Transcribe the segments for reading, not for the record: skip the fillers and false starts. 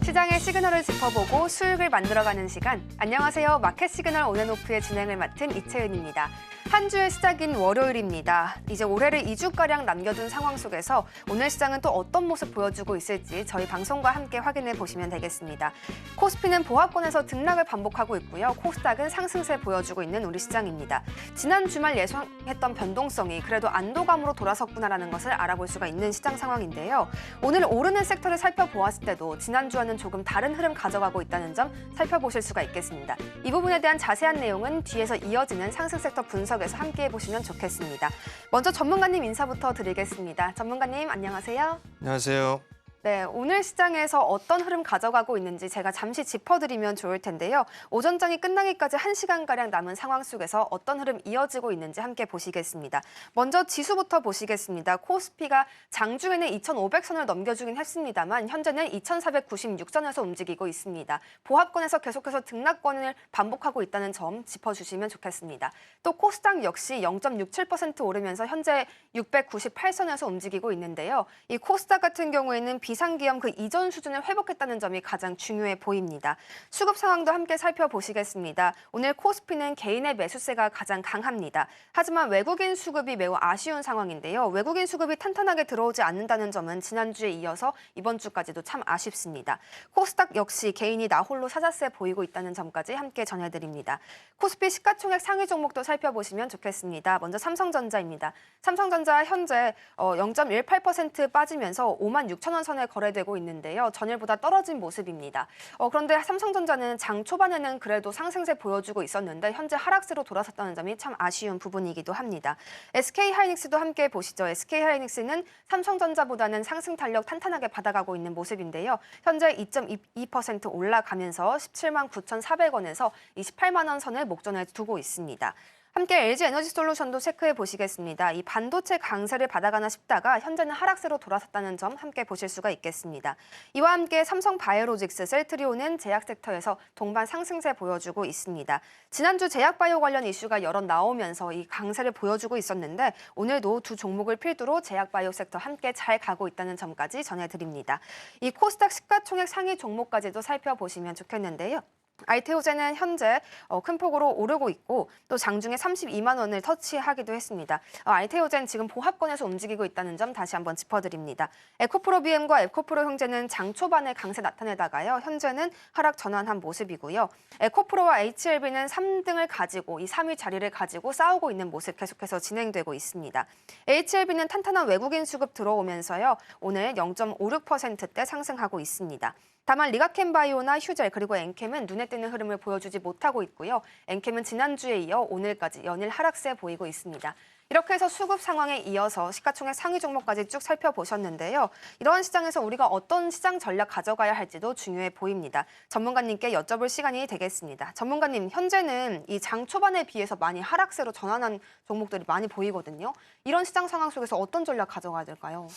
시장의 시그널을 짚어보고 수익을 만들어가는 시간. 안녕하세요. 마켓 시그널 온앤오프의 진행을 맡은 이채은입니다. 한 주의 시작인 월요일입니다. 이제 올해를 2주가량 남겨둔 상황 속에서 오늘 시장은 또 어떤 모습 보여주고 있을지 저희 방송과 함께 확인해 보시면 되겠습니다. 코스피는 보합권에서 등락을 반복하고 있고요. 코스닥은 상승세 보여주고 있는 우리 시장입니다. 지난 주말 예상했던 변동성이 그래도 안도감으로 돌아섰구나라는 것을 알아볼 수가 있는 시장 상황인데요. 오늘 오르는 섹터를 살펴보았을 때도 지난주와는 조금 다른 흐름 가져가고 있다는 점 살펴보실 수가 있겠습니다. 이 부분에 대한 자세한 내용은 뒤에서 이어지는 상승 섹터 분석에서 함께 해보시면 좋겠습니다. 먼저 전문가님 인사부터 드리겠습니다. 전문가님 안녕하세요. 안녕하세요. 네, 오늘 시장에서 어떤 흐름 가져가고 있는지 제가 잠시 짚어드리면 좋을 텐데요. 오전장이 끝나기까지 1시간가량 남은 상황 속에서 어떤 흐름 이어지고 있는지 함께 보시겠습니다. 먼저 지수부터 보시겠습니다. 코스피가 장중에는 2,500선을 넘겨주긴 했습니다만 현재는 2,496선에서 움직이고 있습니다. 보합권에서 계속해서 등락권을 반복하고 있다는 점 짚어주시면 좋겠습니다. 또 코스닥 역시 0.67% 오르면서 현재 698선에서 움직이고 있는데요. 이 코스닥 같은 경우에는 비상기염 그 이전 수준을 회복했다는 점이 가장 중요해 보입니다. 수급 상황도 함께 살펴보시겠습니다. 오늘 코스피는 개인의 매수세가 가장 강합니다. 하지만 외국인 수급이 매우 아쉬운 상황인데요. 외국인 수급이 탄탄하게 들어오지 않는다는 점은 지난주에 이어서 이번 주까지도 참 아쉽습니다. 코스닥 역시 개인이 나홀로 사자세 보이고 있다는 점까지 함께 전해드립니다. 코스피 시가총액 상위 종목도 살펴보시면 좋겠습니다. 먼저 삼성전자입니다. 삼성전자 현재 0.18% 빠지면서 56,000원 선에 거래되고 있는데요. 전일보다 떨어진 모습입니다. 그런데 삼성전자는 장 초반에는 그래도 상승세 보여주고 있었는데 현재 하락세로 돌아섰다는 점이 참 아쉬운 부분이기도 합니다. SK하이닉스도 함께 보시죠. SK하이닉스는 삼성전자보다는 상승 탄력 탄탄하게 받아가고 있는 모습인데요. 현재 2.22% 올라가면서 17만 9,400원에서 28만 원 선을 목전에 두고 있습니다. 함께 LG에너지솔루션도 체크해 보시겠습니다. 이 반도체 강세를 받아가나 싶다가 현재는 하락세로 돌아섰다는 점 함께 보실 수가 있겠습니다. 이와 함께 삼성바이오로직스, 셀트리온은 제약 섹터에서 동반 상승세 보여주고 있습니다. 지난주 제약바이오 관련 이슈가 여러 나오면서 이 강세를 보여주고 있었는데 오늘도 두 종목을 필두로 제약바이오 섹터 함께 잘 가고 있다는 점까지 전해드립니다. 이 코스닥 시가총액 상위 종목까지도 살펴보시면 좋겠는데요. 알테오젠은 현재 큰 폭으로 오르고 있고 또 장중에 32만 원을 터치하기도 했습니다. 알테오젠 지금 보합권에서 움직이고 있다는 점 다시 한번 짚어드립니다. 에코프로비엠과 에코프로 형제는 장 초반에 강세 나타내다가요. 현재는 하락 전환한 모습이고요. 에코프로와 HLB는 3등을 가지고 이 3위 자리를 가지고 싸우고 있는 모습 계속해서 진행되고 있습니다. HLB는 탄탄한 외국인 수급 들어오면서요. 오늘 0.56%대 상승하고 있습니다. 다만 리가켄바이오나 휴젤 그리고 엔캠은 눈에 띄는 흐름을 보여주지 못하고 있고요. 엔캠은 지난주에 이어 오늘까지 연일 하락세 보이고 있습니다. 이렇게 해서 수급 상황에 이어서 시가총액 상위 종목까지 쭉 살펴보셨는데요. 이러한 시장에서 우리가 어떤 시장 전략 가져가야 할지도 중요해 보입니다. 전문가님께 여쭤볼 시간이 되겠습니다. 전문가님, 현재는 이 장 초반에 비해서 많이 하락세로 전환한 종목들이 많이 보이거든요. 이런 시장 상황 속에서 어떤 전략 가져가야 될까요?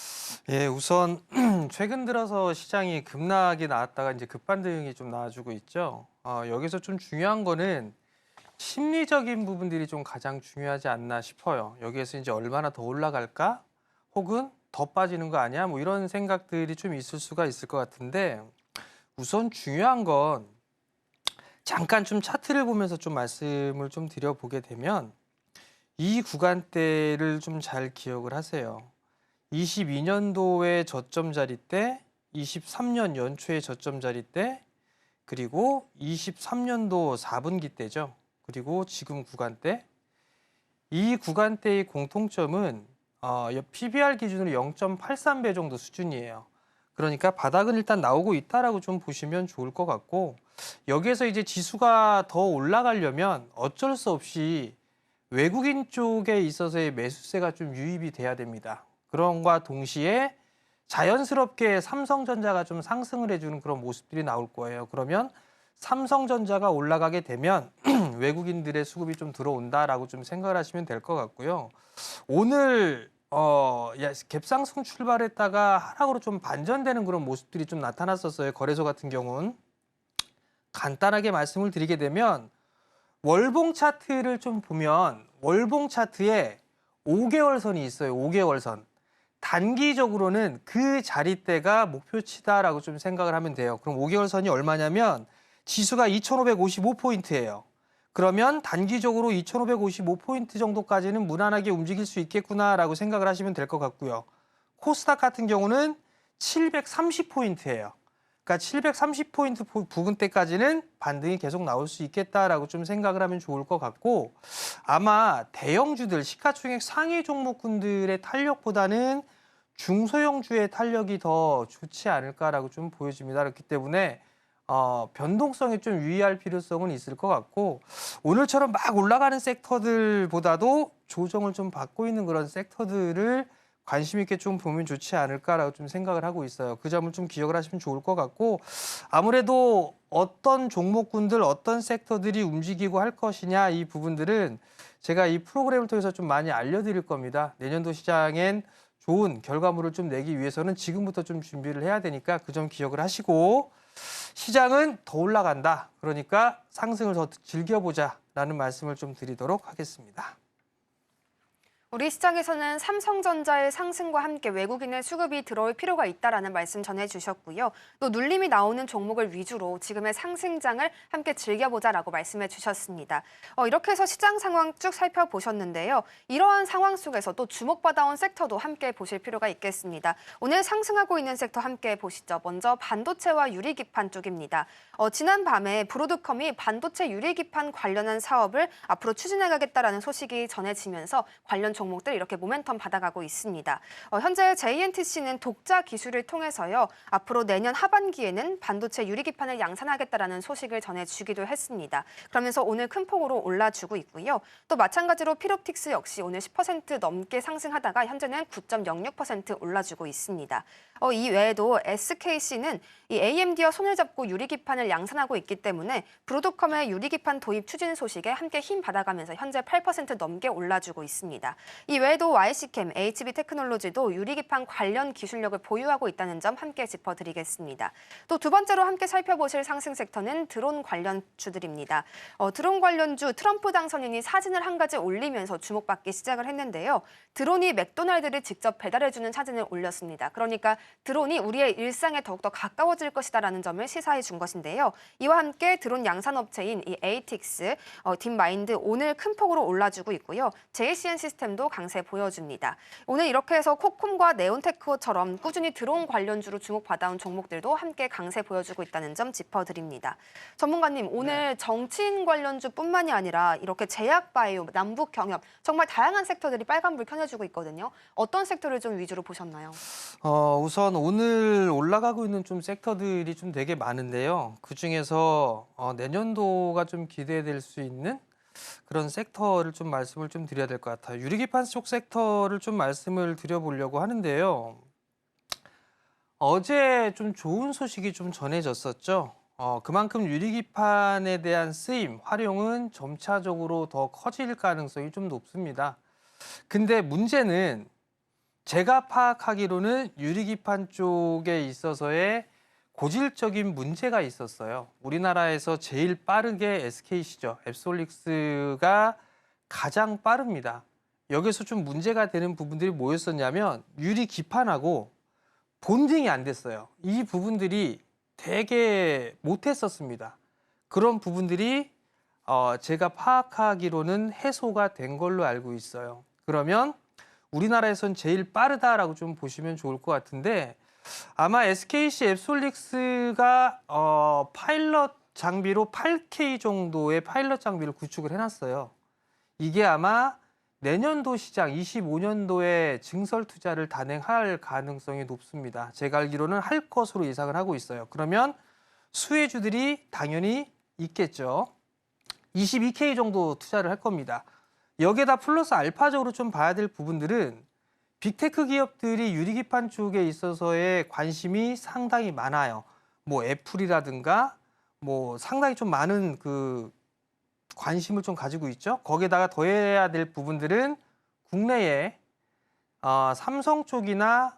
예, 우선 최근 들어서 시장이 급락이 나왔다가 이제 급반등이 좀 나와주고 있죠. 여기서 좀 중요한 거는 심리적인 부분들이 좀 가장 중요하지 않나 싶어요. 여기에서 이제 얼마나 더 올라갈까? 혹은 더 빠지는 거 아니야? 뭐 이런 생각들이 좀 있을 수가 있을 것 같은데 우선 중요한 건 잠깐 좀 차트를 보면서 좀 말씀을 좀 드려보게 되면 이 구간대를 좀 잘 기억을 하세요. 22년도의 저점 자리 때, 23년 연초의 저점 자리 때, 그리고 23년도 4분기 때죠. 그리고 지금 구간대. 이 구간대의 공통점은 PBR 기준으로 0.83배 정도 수준이에요. 그러니까 바닥은 일단 나오고 있다라고 좀 보시면 좋을 것 같고 여기에서 이제 지수가 더 올라가려면 어쩔 수 없이 외국인 쪽에 있어서의 매수세가 좀 유입이 돼야 됩니다. 그런과 동시에 자연스럽게 삼성전자가 좀 상승을 해주는 그런 모습들이 나올 거예요. 그러면 삼성전자가 올라가게 되면 외국인들의 수급이 좀 들어온다라고 좀 생각을 하시면 될 것 같고요. 오늘 갭상승 출발했다가 하락으로 좀 반전되는 그런 모습들이 좀 나타났었어요. 거래소 같은 경우는. 간단하게 말씀을 드리게 되면 월봉 차트를 좀 보면 월봉 차트에 5개월 선이 있어요. 5개월 선. 단기적으로는 그 자리대가 목표치다라고 좀 생각을 하면 돼요. 그럼 5개월 선이 얼마냐면 지수가 2,555포인트예요. 그러면 단기적으로 2,555포인트 정도까지는 무난하게 움직일 수 있겠구나라고 생각을 하시면 될 것 같고요. 코스닥 같은 경우는 730포인트예요. 그러니까 730포인트 부근대까지는 반등이 계속 나올 수 있겠다라고 좀 생각을 하면 좋을 것 같고, 아마 대형주들, 시가총액 상위 종목군들의 탄력보다는 중소형주의 탄력이 더 좋지 않을까라고 좀 보여집니다. 그렇기 때문에 변동성에 좀 유의할 필요성은 있을 것 같고, 오늘처럼 막 올라가는 섹터들보다도 조정을 좀 받고 있는 그런 섹터들을 관심 있게 좀 보면 좋지 않을까라고 좀 생각을 하고 있어요. 그 점을 좀 기억을 하시면 좋을 것 같고, 아무래도 어떤 종목군들, 어떤 섹터들이 움직이고 할 것이냐, 이 부분들은 제가 이 프로그램을 통해서 좀 많이 알려드릴 겁니다. 내년도 시장엔 좋은 결과물을 좀 내기 위해서는 지금부터 좀 준비를 해야 되니까 그 점 기억을 하시고, 시장은 더 올라간다. 그러니까 상승을 더 즐겨보자라는 말씀을 좀 드리도록 하겠습니다. 우리 시장에서는 삼성전자의 상승과 함께 외국인의 수급이 들어올 필요가 있다라는 말씀 전해주셨고요. 또 눌림이 나오는 종목을 위주로 지금의 상승장을 함께 즐겨보자라고 말씀해 주셨습니다. 이렇게 해서 시장 상황 쭉 살펴보셨는데요. 이러한 상황 속에서 또 주목받아온 섹터도 함께 보실 필요가 있겠습니다. 오늘 상승하고 있는 섹터 함께 보시죠. 먼저 반도체와 유리기판 쪽입니다. 지난 밤에 브로드컴이 반도체 유리기판 관련한 사업을 앞으로 추진해가겠다라는 소식이 전해지면서 관련 종목들 이렇게 모멘텀 받아가고 있습니다. 현재 JNTC는 독자 기술을 통해서요. 앞으로 내년 하반기에는 반도체 유리기판을 양산하겠다라는 소식을 전해주기도 했습니다. 그러면서 오늘 큰 폭으로 올라주고 있고요. 또 마찬가지로 필옵틱스 역시 오늘 10% 넘게 상승하다가 현재는 9.06% 올라주고 있습니다. 이 외에도 SKC는 이 AMD와 손을 잡고 유리기판을 양산하고 있기 때문에 브로드컴의 유리기판 도입 추진 소식에 함께 힘 받아가면서 현재 8% 넘게 올라주고 있습니다. 이 외에도 YC캠, HB테크놀로지도 유리기판 관련 기술력을 보유하고 있다는 점 함께 짚어드리겠습니다. 또 두 번째로 함께 살펴보실 상승 섹터는 드론 관련주들입니다. 드론 관련주 트럼프 당선인이 사진을 한 가지 올리면서 주목받기 시작을 했는데요. 드론이 맥도날드를 직접 배달해주는 사진을 올렸습니다. 그러니까 드론이 우리의 일상에 더욱더 가까워질 것이다라는 점을 시사해 준 것인데요. 이와 함께 드론 양산업체인 이 ATX, 딥마인드 오늘 큰 폭으로 올라주고 있고요. JCN 시스템도 강세 보여줍니다. 오늘 이렇게 해서 코콤과 네온테크처럼 꾸준히 드론 관련주로 주목받아온 종목들도 함께 강세 보여주고 있다는 점 짚어드립니다. 전문가님, 오늘 정치인 관련주뿐만이 아니라 이렇게 제약바이오, 남북경협 정말 다양한 섹터들이 빨간불 켜내주고 있거든요. 어떤 섹터를 좀 위주로 보셨나요? 우선 오늘 올라가고 있는 좀 섹터들이 좀 되게 많은데요. 그중에서 내년도가 좀 기대될 수 있는 그런 섹터를 좀 말씀을 좀 드려야 될 것 같아요. 유리기판 쪽 섹터를 좀 말씀을 드려보려고 하는데요. 어제 좀 좋은 소식이 좀 전해졌었죠. 그만큼 유리기판에 대한 쓰임, 활용은 점차적으로 더 커질 가능성이 좀 높습니다. 근데 문제는 제가 파악하기로는 유리기판 쪽에 있어서의 고질적인 문제가 있었어요. 우리나라에서 제일 빠르게 SKC죠. 앱솔릭스가 가장 빠릅니다. 여기서 좀 문제가 되는 부분들이 뭐였었냐면 유리기판하고 본딩이 안 됐어요. 이 부분들이 되게 못했었습니다. 그런 부분들이 제가 파악하기로는 해소가 된 걸로 알고 있어요. 그러면 우리나라에선 제일 빠르다라고 좀 보시면 좋을 것 같은데, 아마 SKC 앱솔릭스가 파일럿 장비로 8K 정도의 파일럿 장비를 구축을 해놨어요. 이게 아마 내년도 시장 25년도에 증설 투자를 단행할 가능성이 높습니다. 제가 알기로는 할 것으로 예상을 하고 있어요. 그러면 수혜주들이 당연히 있겠죠. 22K 정도 투자를 할 겁니다. 여기에다 플러스 알파적으로 좀 봐야 될 부분들은 빅테크 기업들이 유리기판 쪽에 있어서의 관심이 상당히 많아요. 뭐 애플이라든가 뭐 상당히 좀 많은 그 관심을 좀 가지고 있죠. 거기에다가 더해야 될 부분들은 국내에 삼성 쪽이나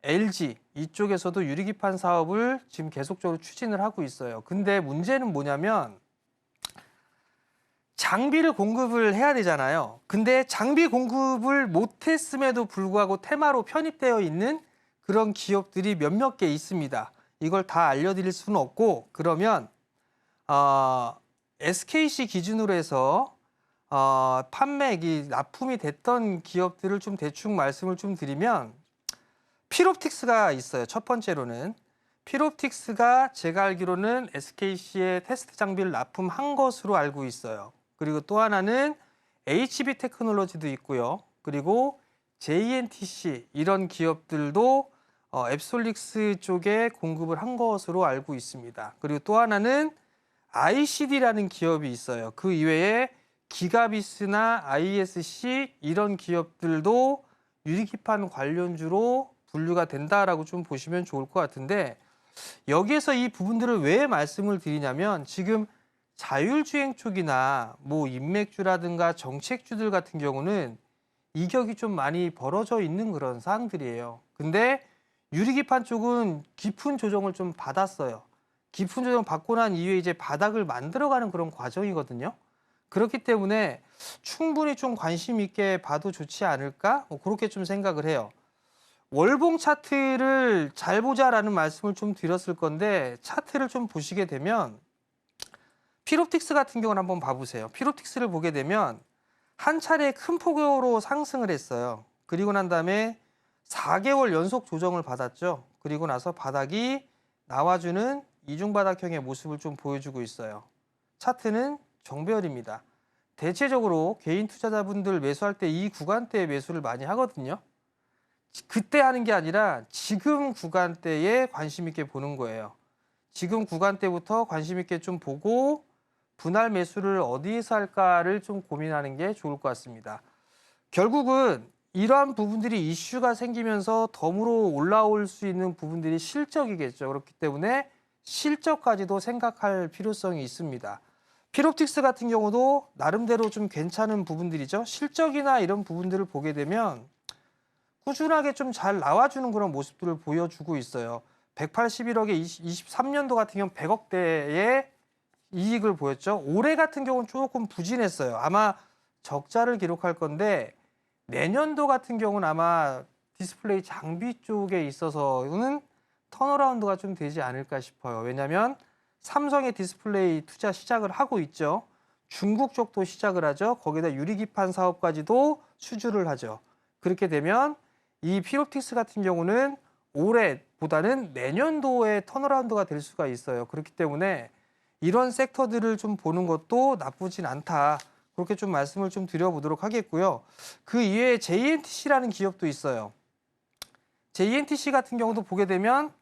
LG 이쪽에서도 유리기판 사업을 지금 계속적으로 추진을 하고 있어요. 근데 문제는 뭐냐면 장비를 공급을 해야 되잖아요. 근데 장비 공급을 못했음에도 불구하고 테마로 편입되어 있는 그런 기업들이 몇몇 개 있습니다. 이걸 다 알려드릴 수는 없고, 그러면 SKC 기준으로 해서 판매액이 납품이 됐던 기업들을 좀 대충 말씀을 좀 드리면, 필옵틱스가 있어요. 첫 번째로는 필옵틱스가 제가 알기로는 SKC의 테스트 장비를 납품한 것으로 알고 있어요. 그리고 또 하나는 HB 테크놀로지도 있고요. 그리고 JNTC 이런 기업들도 앱솔릭스 쪽에 공급을 한 것으로 알고 있습니다. 그리고 또 하나는 ICD라는 기업이 있어요. 그 이외에 기가비스나 ISC 이런 기업들도 유리기판 관련주로 분류가 된다라고 좀 보시면 좋을 것 같은데, 여기에서 이 부분들을 왜 말씀을 드리냐면, 지금 자율주행 쪽이나 뭐 인맥주라든가 정책주들 같은 경우는 이격이 좀 많이 벌어져 있는 그런 사항들이에요. 근데 유리기판 쪽은 깊은 조정을 좀 받았어요. 깊은 조정 받고 난 이후에 이제 바닥을 만들어가는 그런 과정이거든요. 그렇기 때문에 충분히 좀 관심 있게 봐도 좋지 않을까? 뭐 그렇게 좀 생각을 해요. 월봉 차트를 잘 보자라는 말씀을 좀 드렸을 건데, 차트를 좀 보시게 되면 필옵틱스 같은 경우는 한번 봐보세요. 필옵틱스를 보게 되면 한 차례 큰 폭으로 상승을 했어요. 그리고 난 다음에 4개월 연속 조정을 받았죠. 그리고 나서 바닥이 나와주는 이중바닥형의 모습을 좀 보여주고 있어요. 차트는 정배열입니다. 대체적으로 개인 투자자분들 매수할 때 이 구간대에 매수를 많이 하거든요. 그때 하는 게 아니라 지금 구간대에 관심 있게 보는 거예요. 지금 구간대부터 관심 있게 좀 보고 분할 매수를 어디에서 할까를 좀 고민하는 게 좋을 것 같습니다. 결국은 이러한 부분들이 이슈가 생기면서 덤으로 올라올 수 있는 부분들이 실적이겠죠. 그렇기 때문에 실적까지도 생각할 필요성이 있습니다. 필옵틱스 같은 경우도 나름대로 좀 괜찮은 부분들이죠. 실적이나 이런 부분들을 보게 되면 꾸준하게 좀 잘 나와주는 그런 모습들을 보여주고 있어요. 181억에 23년도 같은 경우는 100억대의 이익을 보였죠. 올해 같은 경우는 조금 부진했어요. 아마 적자를 기록할 건데, 내년도 같은 경우는 아마 디스플레이 장비 쪽에 있어서는 턴어라운드가 좀 되지 않을까 싶어요. 왜냐하면 삼성의 디스플레이 투자 시작을 하고 있죠. 중국 쪽도 시작을 하죠. 거기다 유리기판 사업까지도 수주를 하죠. 그렇게 되면 이 필옵틱스 같은 경우는 올해보다는 내년도에 턴어라운드가 될 수가 있어요. 그렇기 때문에 이런 섹터들을 좀 보는 것도 나쁘진 않다. 그렇게 좀 말씀을 좀 드려보도록 하겠고요. 그 이외에 JNTC라는 기업도 있어요. JNTC 같은 경우도 보게 되면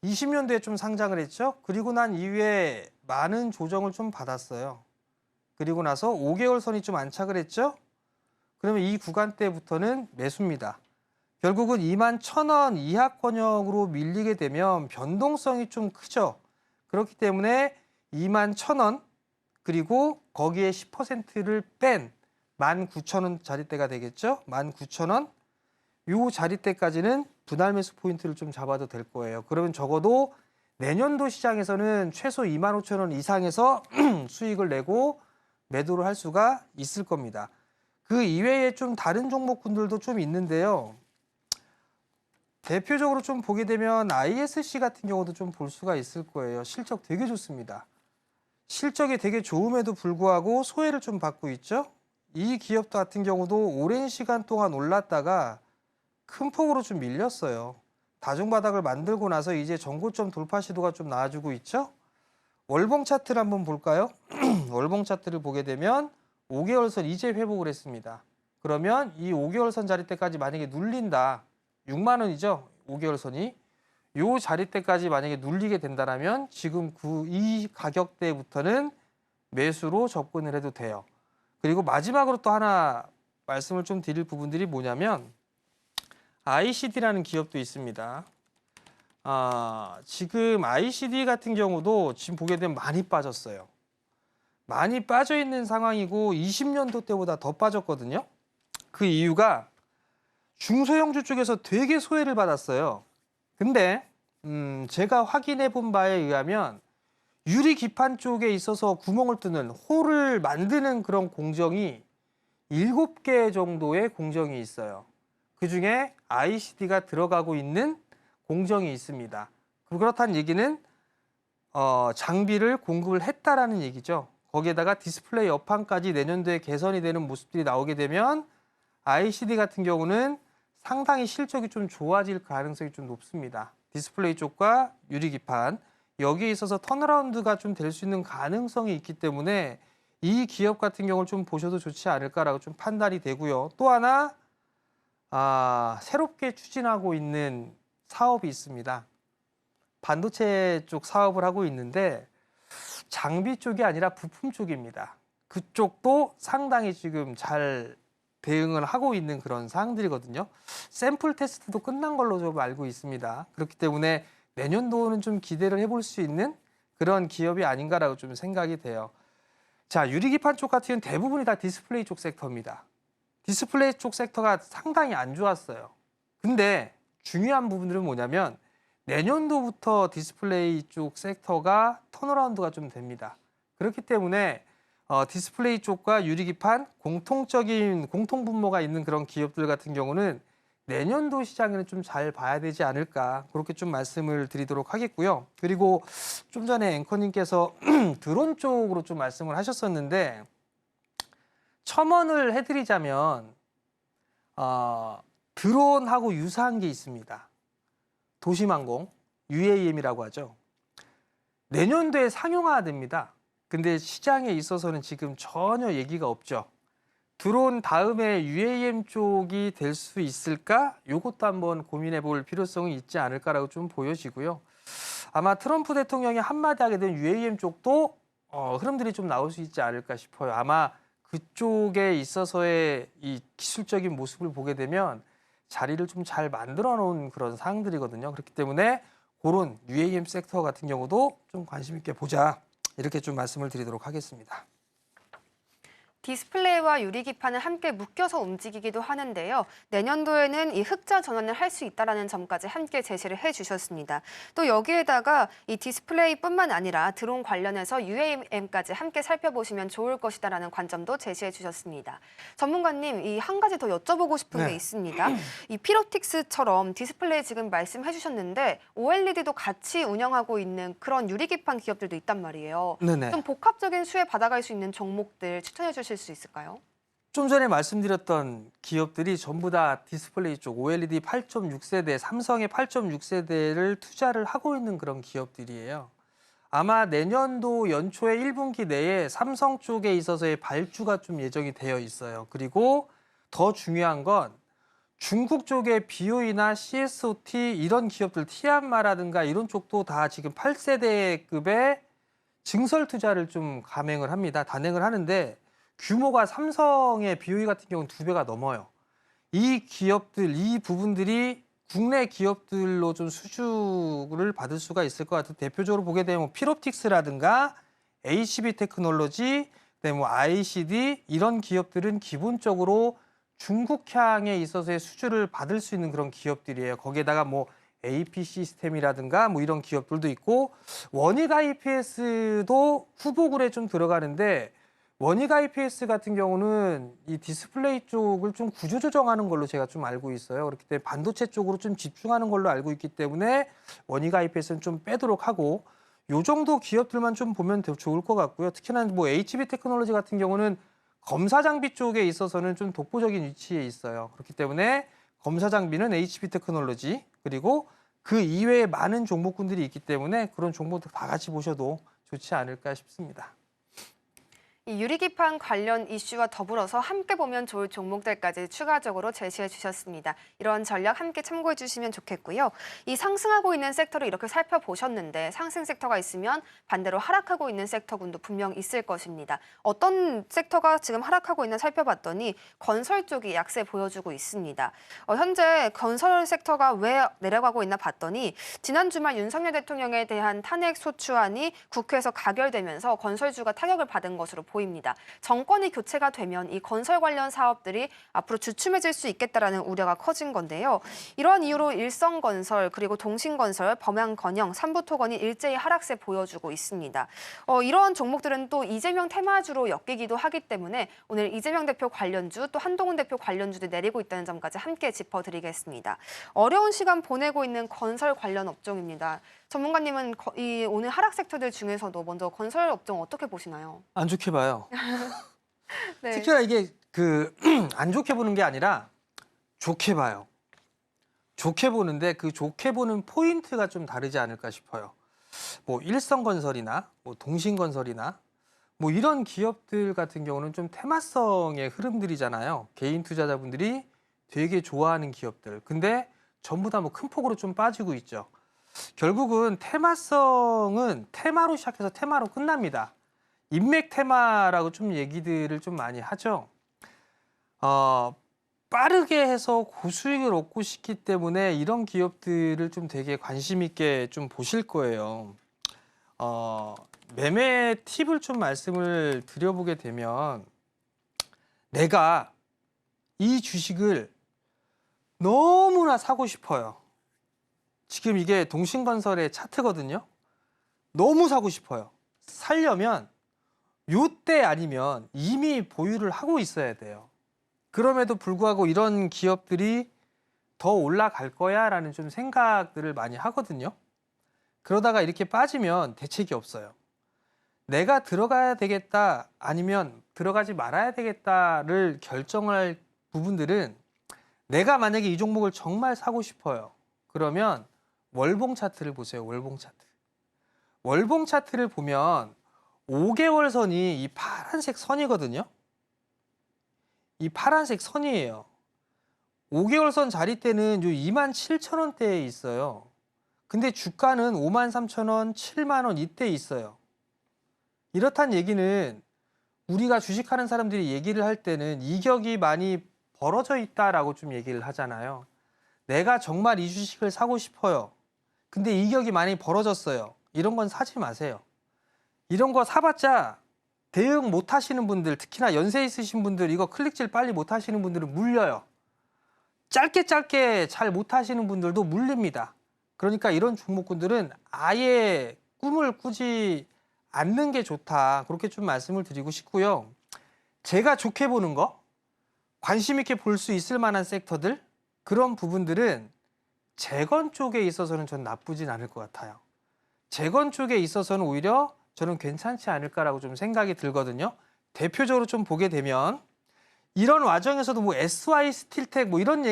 20년도에 좀 상장을 했죠. 그리고 난 이후에 많은 조정을 좀 받았어요. 그리고 나서 5개월 선이 좀 안착을 했죠. 그러면 이 구간대부터는 매수입니다. 결국은 21,000원 이하권역으로 밀리게 되면 변동성이 좀 크죠. 그렇기 때문에 21,000원 그리고 거기에 10%를 뺀 19,000원 자리대가 되겠죠. 19,000원 요 자리대까지는 분할 매수 포인트를 좀 잡아도 될 거예요. 그러면 적어도 내년도 시장에서는 최소 25,000원 이상에서 수익을 내고 매도를 할 수가 있을 겁니다. 그 이외에 좀 다른 종목군들도 좀 있는데요. 대표적으로 좀 보게 되면 ISC 같은 경우도 좀 볼 수가 있을 거예요. 실적 되게 좋습니다. 실적이 되게 좋음에도 불구하고 소외를 좀 받고 있죠. 이 기업 같은 경우도 오랜 시간 동안 올랐다가 큰 폭으로 좀 밀렸어요. 다중바닥을 만들고 나서 이제 전고점 돌파 시도가 좀 나와주고 있죠. 월봉 차트를 한번 볼까요? 월봉 차트를 보게 되면 5개월 선 이제 회복을 했습니다. 그러면 이 5개월 선 자리대까지 만약에 눌린다. 6만 원이죠. 5개월 선이. 요 자리대까지 만약에 눌리게 된다면 지금 이 가격대부터는 매수로 접근을 해도 돼요. 그리고 마지막으로 또 하나 말씀을 좀 드릴 부분들이 뭐냐면 ICD라는 기업도 있습니다. 지금 ICD 같은 경우도 지금 보게 되면 많이 빠졌어요. 많이 빠져 있는 상황이고 20년도 때보다 더 빠졌거든요. 그 이유가 중소형주 쪽에서 되게 소외를 받았어요. 근데 제가 확인해 본 바에 의하면 유리 기판 쪽에 있어서 구멍을 뚫는 홀을 만드는 그런 공정이 7개 정도의 공정이 있어요. 그중에 ICD가 들어가고 있는 공정이 있습니다. 그렇다는 얘기는 장비를 공급을 했다라는 얘기죠. 거기에다가 디스플레이 업황까지 내년도에 개선이 되는 모습들이 나오게 되면 ICD 같은 경우는 상당히 실적이 좀 좋아질 가능성이 좀 높습니다. 디스플레이 쪽과 유리기판 여기에 있어서 턴어라운드가 좀 될 수 있는 가능성이 있기 때문에 이 기업 같은 경우를 좀 보셔도 좋지 않을까라고 좀 판단이 되고요. 또 하나 새롭게 추진하고 있는 사업이 있습니다. 반도체 쪽 사업을 하고 있는데 장비 쪽이 아니라 부품 쪽입니다. 그쪽도 상당히 지금 잘 대응을 하고 있는 그런 사항들이거든요. 샘플 테스트도 끝난 걸로 좀 알고 있습니다. 그렇기 때문에 내년도는 좀 기대를 해볼 수 있는 그런 기업이 아닌가라고 좀 생각이 돼요. 자, 유리기판 쪽 같은 경우는 대부분이 다 디스플레이 쪽 섹터입니다. 디스플레이 쪽 섹터가 상당히 안 좋았어요. 근데 중요한 부분들은 뭐냐면 내년도부터 디스플레이 쪽 섹터가 턴어라운드가 좀 됩니다. 그렇기 때문에 디스플레이 쪽과 유리기판 공통분모가 있는 그런 기업들 같은 경우는 내년도 시장에는 좀 잘 봐야 되지 않을까 그렇게 좀 말씀을 드리도록 하겠고요. 그리고 좀 전에 앵커님께서 드론 쪽으로 좀 말씀을 하셨었는데 첨언을 해드리자면 드론하고 유사한 게 있습니다. 도심항공, UAM이라고 하죠. 내년도에 상용화됩니다. 근데 시장에 있어서는 지금 전혀 얘기가 없죠. 드론 다음에 UAM 쪽이 될 수 있을까? 이것도 한번 고민해 볼 필요성이 있지 않을까라고 좀 보여지고요. 아마 트럼프 대통령이 한마디 하게 된 UAM 쪽도 흐름들이 좀 나올 수 있지 않을까 싶어요. 아마 그쪽에 있어서의 이 기술적인 모습을 보게 되면 자리를 좀 잘 만들어 놓은 그런 사항들이거든요. 그렇기 때문에 그런 UAM 섹터 같은 경우도 좀 관심 있게 보자. 이렇게 좀 말씀을 드리도록 하겠습니다. 디스플레이와 유리기판을 함께 묶여서 움직이기도 하는데요. 내년도에는 이 흑자 전환을 할 수 있다는 점까지 함께 제시를 해주셨습니다. 또 여기에다가 이 디스플레이뿐만 아니라 드론 관련해서 UAM까지 함께 살펴보시면 좋을 것이다라는 관점도 제시해 주셨습니다. 전문가님, 이 한 가지 더 여쭤보고 싶은 게 있습니다. 이 피로틱스처럼 디스플레이 지금 말씀해 주셨는데 OLED도 같이 운영하고 있는 그런 유리기판 기업들도 있단 말이에요. 네네. 좀 복합적인 수혜 받아갈 수 있는 종목들 추천해 주실 수 있을까요? 좀 전에 말씀드렸던 기업들이 전부 다 디스플레이 쪽 OLED 8.6세대, 삼성의 8.6세대를 투자를 하고 있는 그런 기업들이에요. 아마 내년도 연초에 1분기 내에 삼성 쪽에 있어서의 발주가 좀 예정이 되어 있어요. 그리고 더 중요한 건 중국 쪽의 BOE나 CSOT 이런 기업들, 티안마라든가 이런 쪽도 다 지금 8세대급의 증설 투자를 좀 감행을 합니다. 단행을 하는데 규모가 삼성의 BOE 같은 경우는 2배가 넘어요. 이 기업들, 이 부분들이 국내 기업들로 좀 수주를 받을 수가 있을 것 같아요. 대표적으로 보게 되면 피롭틱스라든가 HB 테크놀로지, 그다음에 ICD 이런 기업들은 기본적으로 중국향에 있어서의 수주를 받을 수 있는 그런 기업들이에요. 거기에다가 AP 시스템이라든가 이런 기업들도 있고 원익 IPS도 후보군에 좀 들어가는데 원익 IPS 같은 경우는 이 디스플레이 쪽을 좀 구조조정하는 걸로 제가 좀 알고 있어요. 그렇기 때문에 반도체 쪽으로 좀 집중하는 걸로 알고 있기 때문에 원익 IPS는 좀 빼도록 하고 요 정도 기업들만 좀 보면 좋을 것 같고요. 특히나 HB 테크놀로지 같은 경우는 검사 장비 쪽에 있어서는 좀 독보적인 위치에 있어요. 그렇기 때문에 검사 장비는 HB 테크놀로지 그리고 그 이외에 많은 종목군들이 있기 때문에 그런 종목들 다 같이 보셔도 좋지 않을까 싶습니다. 이 유리기판 관련 이슈와 더불어서 함께 보면 좋을 종목들까지 추가적으로 제시해 주셨습니다. 이런 전략 함께 참고해 주시면 좋겠고요. 이 상승하고 있는 섹터를 이렇게 살펴보셨는데 상승 섹터가 있으면 반대로 하락하고 있는 섹터군도 분명 있을 것입니다. 어떤 섹터가 지금 하락하고 있나 살펴봤더니 건설 쪽이 약세 보여주고 있습니다. 현재 건설 섹터가 왜 내려가고 있나 봤더니 지난 주말 윤석열 대통령에 대한 탄핵 소추안이 국회에서 가결되면서 건설주가 타격을 받은 것으로 보입니다. 정권이 교체가 되면 이 건설 관련 사업들이 앞으로 주춤해질 수 있겠다라는 우려가 커진 건데요. 이러한 이유로 일성건설 그리고 동신건설, 범양건영, 삼부토건이 일제히 하락세 보여주고 있습니다. 이러한 종목들은 또 이재명 테마주로 엮이기도 하기 때문에 오늘 이재명 대표 관련주 또 한동훈 대표 관련주도 내리고 있다는 점까지 함께 짚어드리겠습니다. 어려운 시간 보내고 있는 건설 관련 업종입니다. 전문가님은 이 오늘 하락 섹터들 중에서도 먼저 건설 업종 어떻게 보시나요? 안 좋게 봐요. 네. 특히나 이게 안 좋게 보는 게 아니라 좋게 봐요. 좋게 보는데 그 좋게 보는 포인트가 좀 다르지 않을까 싶어요. 뭐 일성건설이나 뭐 동신건설이나 뭐 이런 기업들 같은 경우는 좀 테마성의 흐름들이잖아요. 개인 투자자분들이 되게 좋아하는 기업들. 근데 전부 다 뭐 큰 폭으로 좀 빠지고 있죠. 결국은 테마성은 테마로 시작해서 테마로 끝납니다. 인맥 테마라고 좀 얘기들을 좀 많이 하죠. 빠르게 해서 고수익을 얻고 싶기 때문에 이런 기업들을 좀 되게 관심 있게 좀 보실 거예요. 매매 팁을 좀 말씀을 드려보게 되면 내가 이 주식을 너무나 사고 싶어요. 지금 이게 동신건설의 차트거든요. 너무 사고 싶어요. 살려면 요때 아니면 이미 보유를 하고 있어야 돼요. 그럼에도 불구하고 이런 기업들이 더 올라갈 거야 라는 좀 생각들을 많이 하거든요. 그러다가 이렇게 빠지면 대책이 없어요. 내가 들어가야 되겠다 아니면 들어가지 말아야 되겠다를 결정할 부분들은 내가 만약에 이 종목을 정말 사고 싶어요. 그러면 월봉 차트를 보세요. 월봉 차트. 월봉 차트를 보면 5개월 선이 이 파란색 선이거든요. 이 파란색 선이에요. 5개월 선 자리대는 요 27,000원대에 있어요. 근데 주가는 53,000원, 7만원 이때 있어요. 이렇단 얘기는 우리가 주식하는 사람들이 얘기를 할 때는 이격이 많이 벌어져 있다라고 좀 얘기를 하잖아요. 내가 정말 이 주식을 사고 싶어요. 근데 이격이 많이 벌어졌어요. 이런 건 사지 마세요. 이런 거 사봤자 대응 못 하시는 분들, 특히나 연세 있으신 분들, 이거 클릭질 빨리 못 하시는 분들은 물려요. 짧게 잘 못 하시는 분들도 물립니다. 그러니까 이런 종목군들은 아예 꿈을 꾸지 않는 게 좋다. 그렇게 좀 말씀을 드리고 싶고요. 제가 좋게 보는 거, 관심 있게 볼 수 있을 만한 섹터들, 그런 부분들은 재건 쪽에 있어서는 전 나쁘진 않을 것 같아요. 재건 쪽에 있어서는 오히려 저는 괜찮지 않을까라고 좀 생각이 들거든요. 대표적으로 좀 보게 되면 이런 와중에서도 뭐 SY 스틸텍 뭐 이런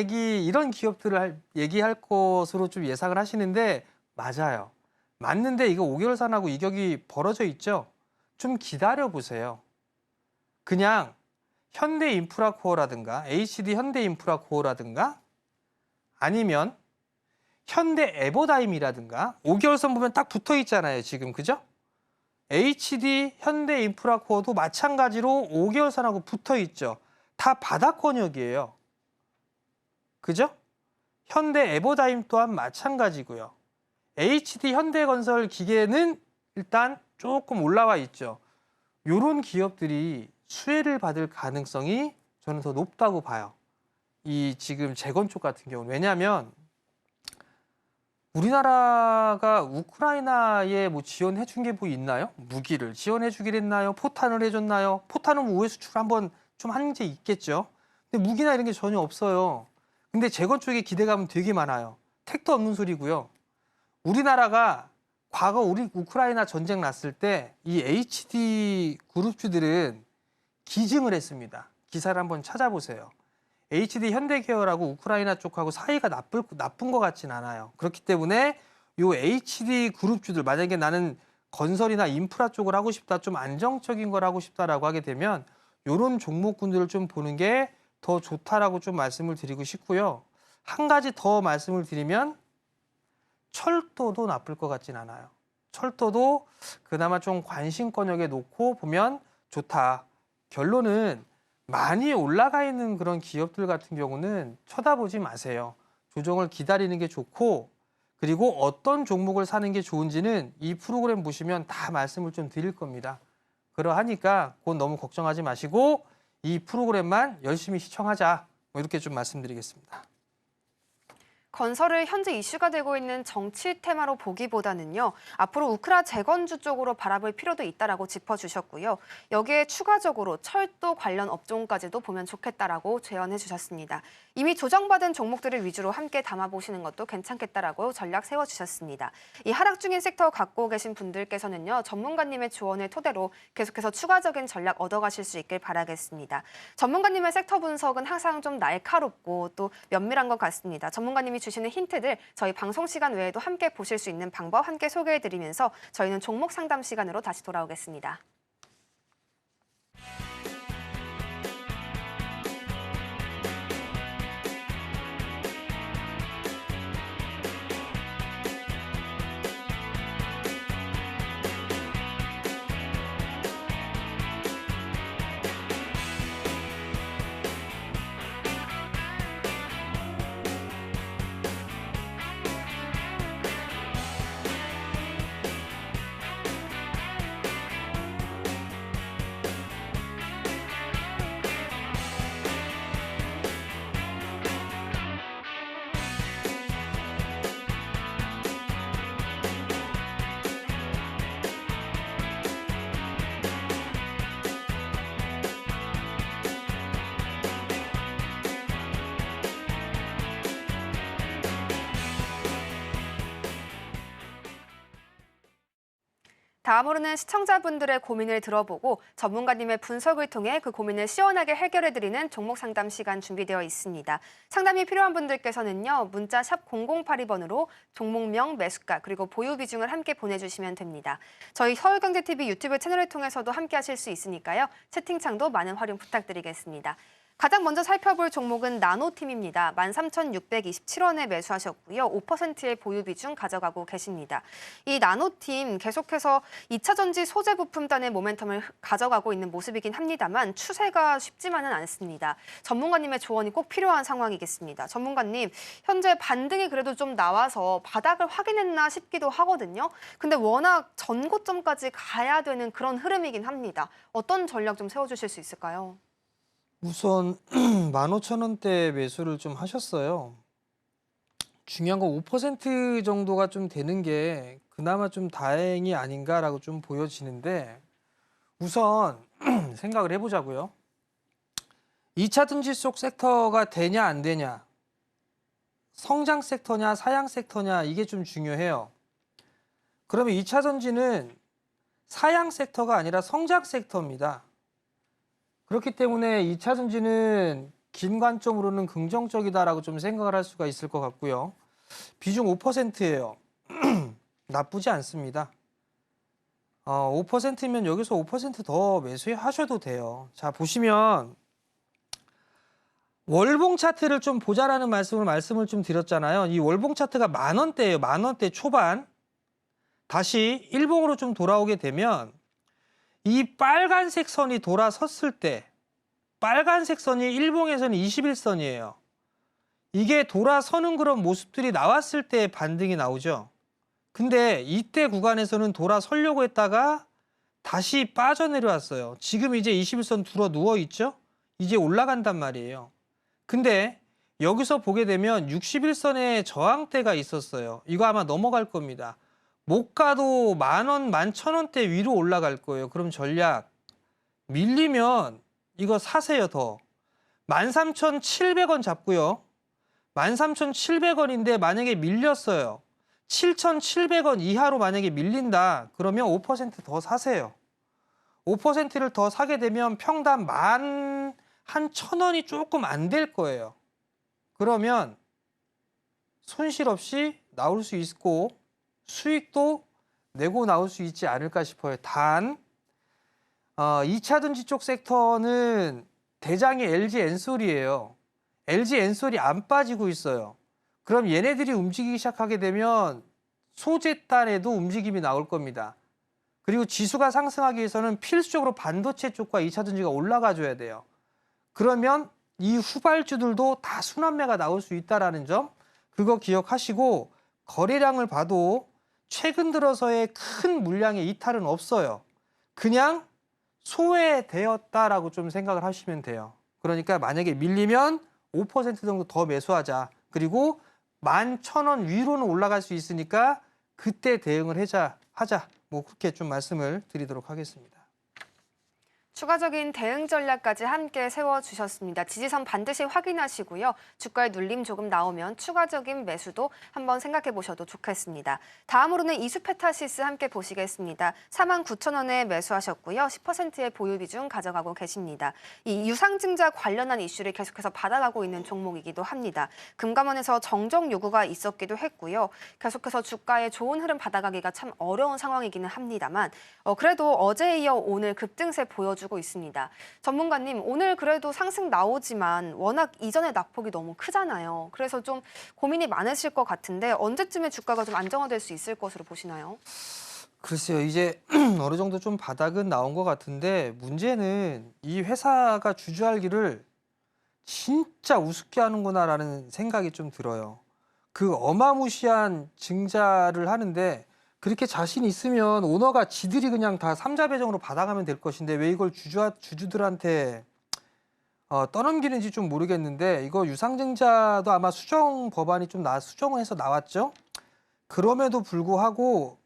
기업들을 얘기할 것으로 좀 예상을 하시는데 맞아요. 맞는데 이거 5개월 산하고 이격이 벌어져 있죠. 좀 기다려 보세요. 그냥 현대인프라코어라든가 HD 현대인프라코어라든가 아니면 현대에버다임이라든가 5개월 선 보면 딱 붙어 있잖아요. 지금 그죠? HD 현대인프라코어도 마찬가지로 5개월 선하고 붙어 있죠. 다 바닥권역이에요. 그죠? 현대에버다임 또한 마찬가지고요. HD 현대건설 기계는 일단 조금 올라와 있죠. 이런 기업들이 수혜를 받을 가능성이 저는 더 높다고 봐요. 이 지금 재건 쪽 같은 경우는. 왜냐하면 우리나라가 우크라이나에 뭐 지원해 준 게 뭐 있나요? 무기를 지원해 주긴 했나요? 포탄을 해줬나요? 포탄은 우회 수출 한번 좀 한 게 있겠죠. 근데 무기나 이런 게 전혀 없어요. 근데 재건 쪽에 기대감은 되게 많아요. 택도 없는 소리고요. 우리나라가 과거 우리 우크라이나 전쟁 났을 때 이 HD 그룹주들은 기증을 했습니다. 기사를 한번 찾아보세요. HD 현대계열하고 우크라이나 쪽하고 사이가 나쁜 것 같진 않아요. 그렇기 때문에 요 HD 그룹주들, 만약에 나는 건설이나 인프라 쪽을 하고 싶다, 좀 안정적인 걸 하고 싶다라고 하게 되면 요런 종목군들을 좀 보는 게 더 좋다라고 좀 말씀을 드리고 싶고요. 한 가지 더 말씀을 드리면 철도도 나쁠 것 같진 않아요. 철도도 그나마 좀 관심권역에 놓고 보면 좋다. 결론은 많이 올라가 있는 그런 기업들 같은 경우는 쳐다보지 마세요. 조정을 기다리는 게 좋고, 그리고 어떤 종목을 사는 게 좋은지는 이 프로그램 보시면 다 말씀을 좀 드릴 겁니다. 그러하니까 그건 너무 걱정하지 마시고 이 프로그램만 열심히 시청하자. 뭐 이렇게 좀 말씀드리겠습니다. 건설을 현재 이슈가 되고 있는 정치 테마로 보기보다는요. 앞으로 우크라 재건주 쪽으로 바라볼 필요도 있다라고 짚어주셨고요. 여기에 추가적으로 철도 관련 업종까지도 보면 좋겠다라고 제언해 주셨습니다. 이미 조정받은 종목들을 위주로 함께 담아보시는 것도 괜찮겠다라고 전략 세워주셨습니다. 이 하락 중인 섹터 갖고 계신 분들께서는요. 전문가님의 조언을 토대로 계속해서 추가적인 전략 얻어가실 수 있길 바라겠습니다. 전문가님의 섹터 분석은 항상 좀 날카롭고 또 면밀한 것 같습니다. 전문가님이 주시는 힌트들 저희 방송 시간 외에도 함께 보실 수 있는 방법 함께 소개해드리면서 저희는 종목 상담 시간으로 다시 돌아오겠습니다. 다음으로는 시청자분들의 고민을 들어보고 전문가님의 분석을 통해 그 고민을 시원하게 해결해드리는 종목 상담 시간 준비되어 있습니다. 상담이 필요한 분들께서는요. 문자 샵 0082번으로 종목명, 매수가, 그리고 보유 비중을 함께 보내주시면 됩니다. 저희 서울경제TV 유튜브 채널을 통해서도 함께 하실 수 있으니까요. 채팅창도 많은 활용 부탁드리겠습니다. 가장 먼저 살펴볼 종목은 나노팀입니다. 13,627원에 매수하셨고요. 5%의 보유 비중 가져가고 계십니다. 이 나노팀 계속해서 2차 전지 소재 부품단의 모멘텀을 가져가고 있는 모습이긴 합니다만 추세가 쉽지만은 않습니다. 전문가님의 조언이 꼭 필요한 상황이겠습니다. 전문가님, 현재 반등이 그래도 좀 나와서 바닥을 확인했나 싶기도 하거든요. 근데 워낙 전고점까지 가야 되는 그런 흐름이긴 합니다. 어떤 전략 좀 세워주실 수 있을까요? 우선 15,000원대 매수를 좀 하셨어요. 중요한 건 5% 정도가 좀 되는 게 그나마 좀 다행이 아닌가라고 좀 보여지는데 우선 생각을 해보자고요. 2차 전지 쪽 섹터가 되냐 안 되냐, 성장 섹터냐 사양 섹터냐 이게 좀 중요해요. 그러면 2차 전지는 사양 섹터가 아니라 성장 섹터입니다. 그렇기 때문에 2차 전지는 긴 관점으로는 긍정적이다라고 좀 생각을 할 수가 있을 것 같고요. 비중 5%예요. 나쁘지 않습니다. 5%면 여기서 5% 더 매수하셔도 돼요. 자, 보시면 월봉 차트를 좀 보자라는 말씀을 좀 드렸잖아요. 이 월봉 차트가 10,000원대예요. 10,000원대 초반. 다시 일봉으로 좀 돌아오게 되면 이 빨간색 선이 돌아섰을 때 빨간색 선이 일봉에서는 21선이에요. 이게 돌아서는 그런 모습들이 나왔을 때 반등이 나오죠. 근데 이때 구간에서는 돌아서려고 했다가 다시 빠져내려왔어요. 지금 이제 21선 들어 누워 있죠? 이제 올라간단 말이에요. 근데 여기서 보게 되면 61선에 저항대가 있었어요. 이거 아마 넘어갈 겁니다. 못 가도 10,000원, 11,000원대 위로 올라갈 거예요. 그럼 전략 밀리면 이거 사세요. 더 13,700원 잡고요. 13,700원인데 만약에 밀렸어요. 7,700원 이하로 만약에 밀린다. 그러면 5% 더 사세요. 5%를 더 사게 되면 평당 11,000원이 조금 안 될 거예요. 그러면 손실 없이 나올 수 있고 수익도 내고 나올 수 있지 않을까 싶어요. 단 2차 전지 쪽 섹터는 대장이 LG 엔솔이에요. LG 엔솔이 안 빠지고 있어요. 그럼 얘네들이 움직이기 시작하게 되면 소재단에도 움직임이 나올 겁니다. 그리고 지수가 상승하기 위해서는 필수적으로 반도체 쪽과 2차 전지가 올라가줘야 돼요. 그러면 이 후발주들도 다 순환매가 나올 수 있다는 점, 그거 기억하시고 거래량을 봐도 최근 들어서의 큰 물량의 이탈은 없어요. 그냥 소외되었다라고 좀 생각을 하시면 돼요. 그러니까 만약에 밀리면 5% 정도 더 매수하자. 그리고 11,000원 위로는 올라갈 수 있으니까 그때 대응을 하자. 뭐 그렇게 좀 말씀을 드리도록 하겠습니다. 추가적인 대응 전략까지 함께 세워주셨습니다. 지지선 반드시 확인하시고요. 주가의 눌림 조금 나오면 추가적인 매수도 한번 생각해 보셔도 좋겠습니다. 다음으로는 이수페타시스 함께 보시겠습니다. 49,000원에 매수하셨고요. 10%의 보유 비중 가져가고 계십니다. 이 유상증자 관련한 이슈를 계속해서 받아가고 있는 종목이기도 합니다. 금감원에서 정정 요구가 있었기도 했고요. 계속해서 주가의 좋은 흐름 받아가기가 참 어려운 상황이기는 합니다만 그래도 어제에 이어 오늘 급등세 보여주고 있습니다. 전문가님, 오늘 그래도 상승 나오지만 워낙 이전의 낙폭이 너무 크잖아요. 그래서 좀 고민이 많으실 것 같은데 언제쯤에 주가가 좀 안정화될 수 있을 것으로 보시나요? 글쎄요, 이제 어느 정도 좀 바닥은 나온 것 같은데 문제는 이 회사가 주저앉기를 진짜 우습게 하는구나라는 생각이 좀 들어요. 그 어마무시한 증자를 하는데 그렇게 자신 있으면 오너가 지들이 그냥 다 삼자 배정으로 받아가면 될 것인데 왜 이걸 주주들한테 떠넘기는지 좀 모르겠는데 이거 유상증자도 아마 수정 법안이 좀 수정을 해서 나왔죠. 그럼에도 불구하고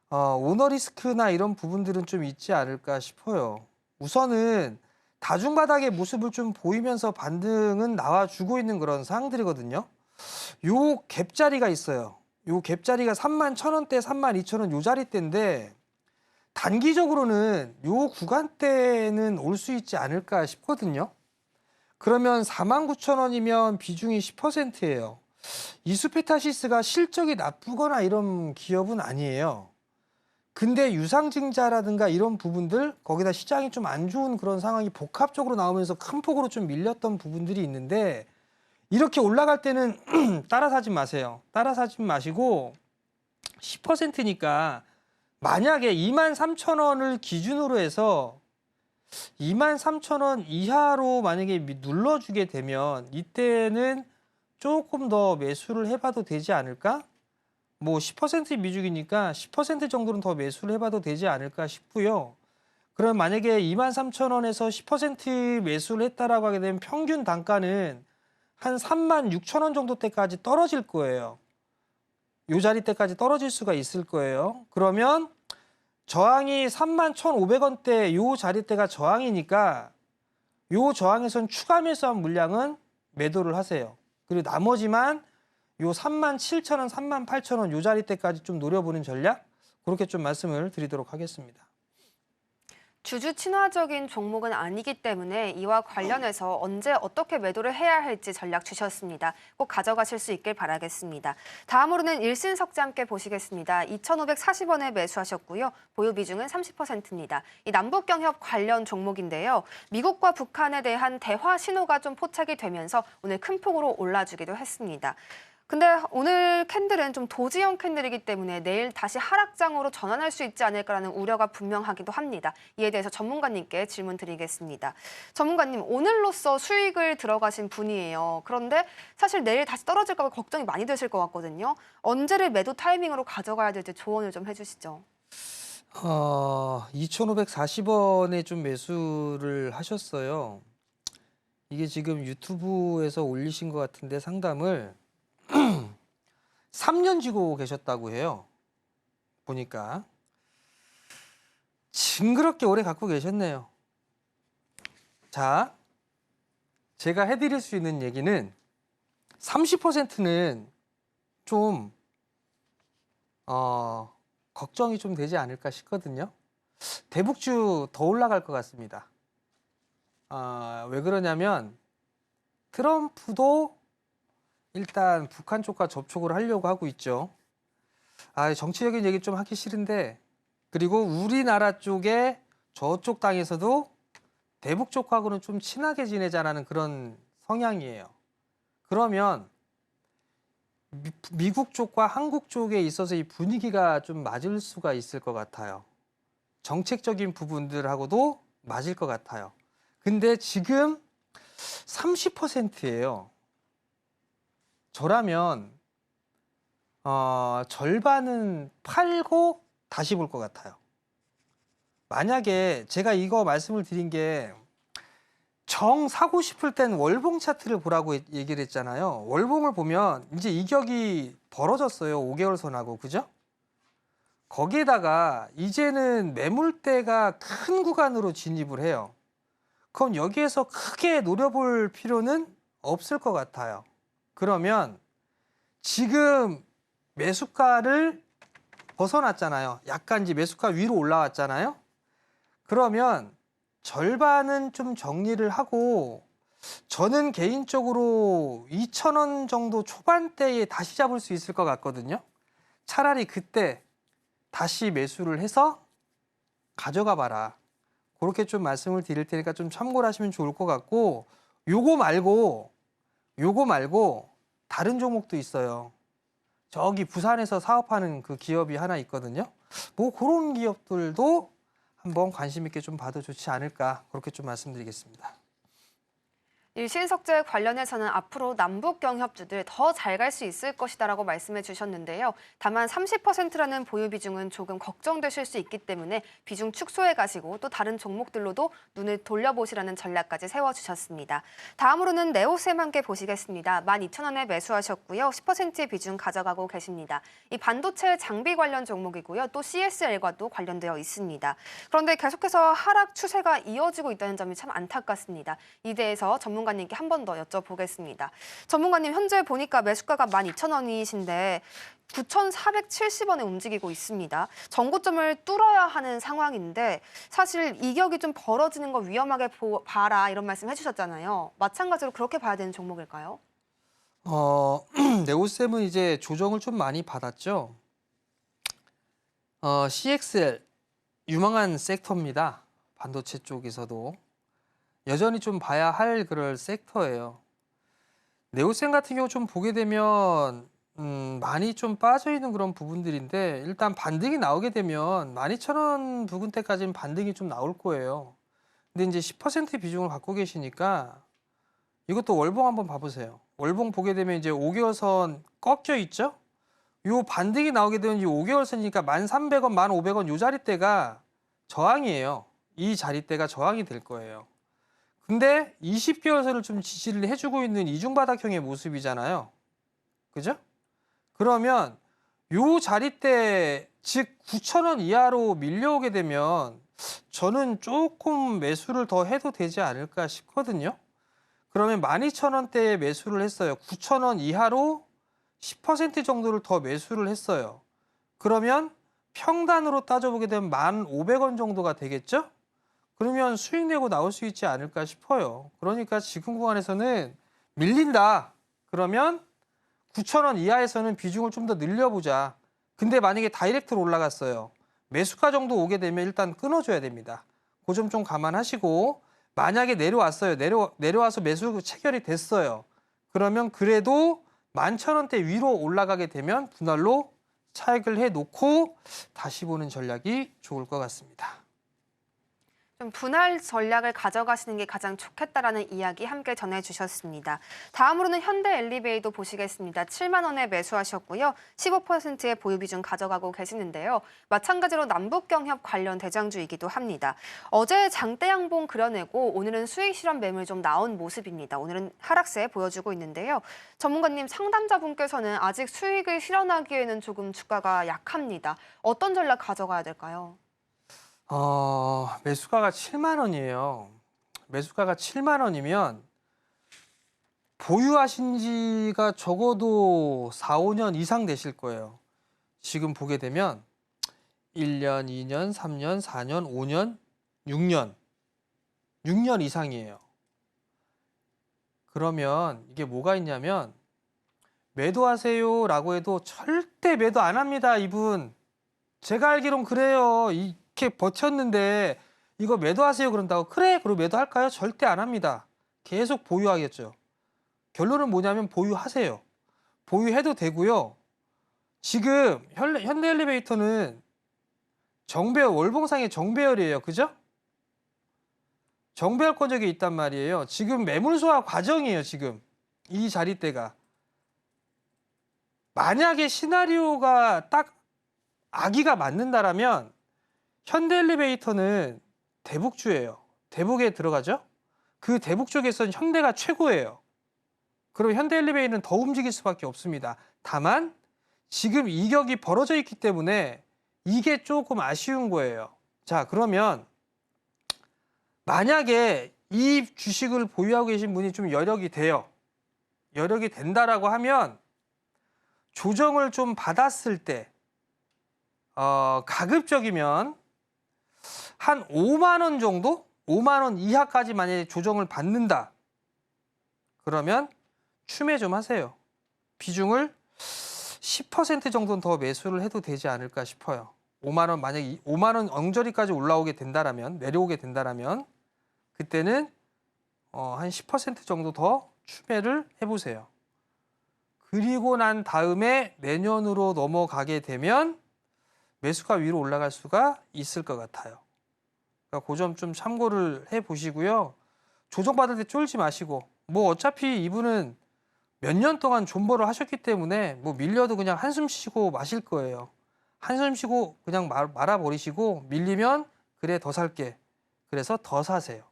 오너 리스크나 이런 부분들은 좀 있지 않을까 싶어요. 우선은 다중바닥의 모습을 좀 보이면서 반등은 나와주고 있는 그런 상황들이거든요. 요 갭자리가 있어요. 요 갭자리가 31,000원대, 32,000원 요 자리대인데 단기적으로는 요 구간대는 올 수 있지 않을까 싶거든요. 그러면 49,000원이면 비중이 10%예요. 이수페타시스가 실적이 나쁘거나 이런 기업은 아니에요. 근데 유상증자라든가 이런 부분들, 거기다 시장이 좀 안 좋은 그런 상황이 복합적으로 나오면서 큰 폭으로 좀 밀렸던 부분들이 있는데 이렇게 올라갈 때는 따라 사지 마세요. 따라 사지 마시고 10%니까 만약에 23,000원을 기준으로 해서 23,000원 이하로 만약에 눌러주게 되면 이때는 조금 더 매수를 해봐도 되지 않을까? 뭐 10% 미중이니까 10% 정도는 더 매수를 해봐도 되지 않을까 싶고요. 그럼 만약에 23,000원에서 10% 매수를 했다라고 하게 되면 평균 단가는 한 36,000원 정도 때까지 떨어질 거예요. 요 자리 때까지 떨어질 수가 있을 거예요. 그러면 저항이 31,500원대 요 자리대가 저항이니까 요 저항에선 추가 매수한 물량은 매도를 하세요. 그리고 나머지만 요 37,000원, 38,000원 요 자리대까지 좀 노려보는 전략 그렇게 좀 말씀을 드리도록 하겠습니다. 주주 친화적인 종목은 아니기 때문에 이와 관련해서 언제 어떻게 매도를 해야 할지 전략 주셨습니다. 꼭 가져가실 수 있길 바라겠습니다. 다음으로는 일신석재 함께 보시겠습니다. 2,540원에 매수하셨고요. 보유 비중은 30%입니다. 이 남북경협 관련 종목인데요. 미국과 북한에 대한 대화 신호가 좀 포착이 되면서 오늘 큰 폭으로 올라주기도 했습니다. 근데 오늘 캔들은 좀 도지형 캔들이기 때문에 내일 다시 하락장으로 전환할 수 있지 않을까라는 우려가 분명하기도 합니다. 이에 대해서 전문가님께 질문 드리겠습니다. 전문가님, 오늘로써 수익을 들어가신 분이에요. 그런데 사실 내일 다시 떨어질까 봐 걱정이 많이 되실 것 같거든요. 언제를 매도 타이밍으로 가져가야 될지 조언을 좀 해주시죠. 2,540원에 좀 매수를 하셨어요. 이게 지금 유튜브에서 올리신 것 같은데 상담을 3년 쥐고 계셨다고 해요. 보니까 징그럽게 오래 갖고 계셨네요. 자, 제가 해드릴 수 있는 얘기는 30%는 좀 걱정이 좀 되지 않을까 싶거든요. 대북주 더 올라갈 것 같습니다. 왜 그러냐면 트럼프도 일단 북한 쪽과 접촉을 하려고 하고 있죠. 정치적인 얘기 좀 하기 싫은데 그리고 우리나라 쪽에 저쪽 땅에서도 대북 쪽하고는 좀 친하게 지내자라는 그런 성향이에요. 그러면 미국 쪽과 한국 쪽에 있어서 이 분위기가 좀 맞을 수가 있을 것 같아요. 정책적인 부분들하고도 맞을 것 같아요. 근데 지금 30%예요. 저라면 절반은 팔고 다시 볼 것 같아요. 만약에 제가 이거 말씀을 드린 게 정 사고 싶을 땐 월봉 차트를 보라고 얘기를 했잖아요. 월봉을 보면 이제 이격이 벌어졌어요. 5개월 선하고. 그죠? 거기에다가 이제는 매물대가 큰 구간으로 진입을 해요. 그럼 여기에서 크게 노려볼 필요는 없을 것 같아요. 그러면 지금 매수가를 벗어났잖아요. 약간 이제 매수가 위로 올라왔잖아요. 그러면 절반은 좀 정리를 하고 저는 개인적으로 2,000원 정도 초반대에 다시 잡을 수 있을 것 같거든요. 차라리 그때 다시 매수를 해서 가져가 봐라. 그렇게 좀 말씀을 드릴 테니까 좀 참고를 하시면 좋을 것 같고 요거 말고 다른 종목도 있어요. 저기 부산에서 사업하는 그 기업이 하나 있거든요. 뭐 그런 기업들도 한번 관심 있게 좀 봐도 좋지 않을까 그렇게 좀 말씀드리겠습니다. 일신석재 관련해서는 앞으로 남북 경협주들 더 잘 갈 수 있을 것이다라고 말씀해 주셨는데요. 다만 30%라는 보유 비중은 조금 걱정되실 수 있기 때문에 비중 축소해 가시고 또 다른 종목들로도 눈을 돌려보시라는 전략까지 세워주셨습니다. 다음으로는 네오셈 함께 보시겠습니다. 12,000원에 매수하셨고요. 10%의 비중 가져가고 계십니다. 이 반도체 장비 관련 종목이고요. 또 CSL과도 관련되어 있습니다. 그런데 계속해서 하락 추세가 이어지고 있다는 점이 참 안타깝습니다. 이 대해서 전문가님께 한 번 더 여쭤보겠습니다. 전문가님, 현재 보니까 매수가가 12,000원이신데 9,470원에 움직이고 있습니다. 전고점을 뚫어야 하는 상황인데 사실 이격이 좀 벌어지는 거 위험하게 봐라 이런 말씀 해주셨잖아요. 마찬가지로 그렇게 봐야 되는 종목일까요? 네오셈은 이제 조정을 좀 많이 받았죠. CXL 유망한 섹터입니다. 반도체 쪽에서도. 여전히 좀 봐야 할 그럴 섹터예요. 네오셈 같은 경우 좀 보게 되면 많이 좀 빠져 있는 그런 부분들인데 일단 반등이 나오게 되면 12,000원 부근대까지는 반등이 좀 나올 거예요. 근데 이제 10% 비중을 갖고 계시니까 이것도 월봉 한번 봐보세요. 월봉 보게 되면 이제 5개월 선 꺾여 있죠? 요 반등이 나오게 되면 이 5개월 선이니까 1,300원, 1,500원 요 자리대가 저항이에요. 이 자리대가 저항이 될 거예요. 근데 20개월 선을 좀 지지를 해주고 있는 이중바닥형의 모습이잖아요. 그죠? 그러면 요 자리대, 즉 9,000원 이하로 밀려오게 되면 저는 조금 매수를 더 해도 되지 않을까 싶거든요. 그러면 12,000원대에 매수를 했어요. 9,000원 이하로 10% 정도를 더 매수를 했어요. 그러면 평단으로 따져보게 되면 1,500원 정도가 되겠죠? 그러면 수익 내고 나올 수 있지 않을까 싶어요. 그러니까 지금 구간에서는 밀린다. 그러면 9,000원 이하에서는 비중을 좀 더 늘려보자. 근데 만약에 다이렉트로 올라갔어요. 매수가 정도 오게 되면 일단 끊어줘야 됩니다. 그 점 좀 감안하시고 만약에 내려왔어요. 내려와서 매수 체결이 됐어요. 그러면 그래도 11,000원대 위로 올라가게 되면 분할로 차익을 해놓고 다시 보는 전략이 좋을 것 같습니다. 좀 분할 전략을 가져가시는 게 가장 좋겠다라는 이야기 함께 전해주셨습니다. 다음으로는 현대엘리베이도 보시겠습니다. 7만 원에 매수하셨고요. 15%의 보유 비중 가져가고 계시는데요. 마찬가지로 남북경협 관련 대장주이기도 합니다. 어제 장대 양봉 그려내고 오늘은 수익 실현 매물 좀 나온 모습입니다. 오늘은 하락세 보여주고 있는데요. 전문가님, 상담자분께서는 아직 수익을 실현하기에는 조금 주가가 약합니다. 어떤 전략 가져가야 될까요? 매수가가 7만 원이에요. 매수가가 7만 원이면 보유하신 지가 적어도 4, 5년 이상 되실 거예요. 지금 보게 되면 1년, 2년, 3년, 4년, 5년, 6년. 6년 이상이에요. 그러면 이게 뭐가 있냐면 매도하세요라고 해도 절대 매도 안 합니다, 이분. 제가 알기론 그래요. 이렇게 버텼는데 이거 매도하세요 그런다고 그래 그럼 매도할까요? 절대 안 합니다. 계속 보유하겠죠. 결론은 뭐냐면 보유하세요. 보유해도 되고요. 지금 현대엘리베이터는 정배열 월봉상의 정배열이에요. 그죠? 정배열 권역에 있단 말이에요. 지금 매물 소화 과정이에요. 지금 이 자리대가. 만약에 시나리오가 딱 아기가 맞는다라면 현대엘리베이터는 대북주예요. 대북에 들어가죠. 그 대북 쪽에서는 현대가 최고예요. 그럼 현대엘리베이터는 더 움직일 수밖에 없습니다. 다만 지금 이격이 벌어져 있기 때문에 이게 조금 아쉬운 거예요. 자, 그러면 만약에 이 주식을 보유하고 계신 분이 좀 여력이 돼요. 여력이 된다라고 하면 조정을 좀 받았을 때 가급적이면 한 5만 원 정도? 5만 원 이하까지 만약에 조정을 받는다. 그러면 추매 좀 하세요. 비중을 10% 정도는 더 매수를 해도 되지 않을까 싶어요. 5만 원 만약에 5만 원 엉저리까지 올라오게 된다라면, 내려오게 된다라면 그때는 한 10% 정도 더 추매를 해보세요. 그리고 난 다음에 내년으로 넘어가게 되면 매수가 위로 올라갈 수가 있을 것 같아요. 그러니까 그 점 좀 참고를 해보시고요. 조정받을 때 쫄지 마시고 뭐 어차피 이분은 몇 년 동안 존버를 하셨기 때문에 뭐 밀려도 그냥 한숨 쉬고 마실 거예요. 한숨 쉬고 그냥 말아버리시고 밀리면 그래 더 살게. 그래서 더 사세요.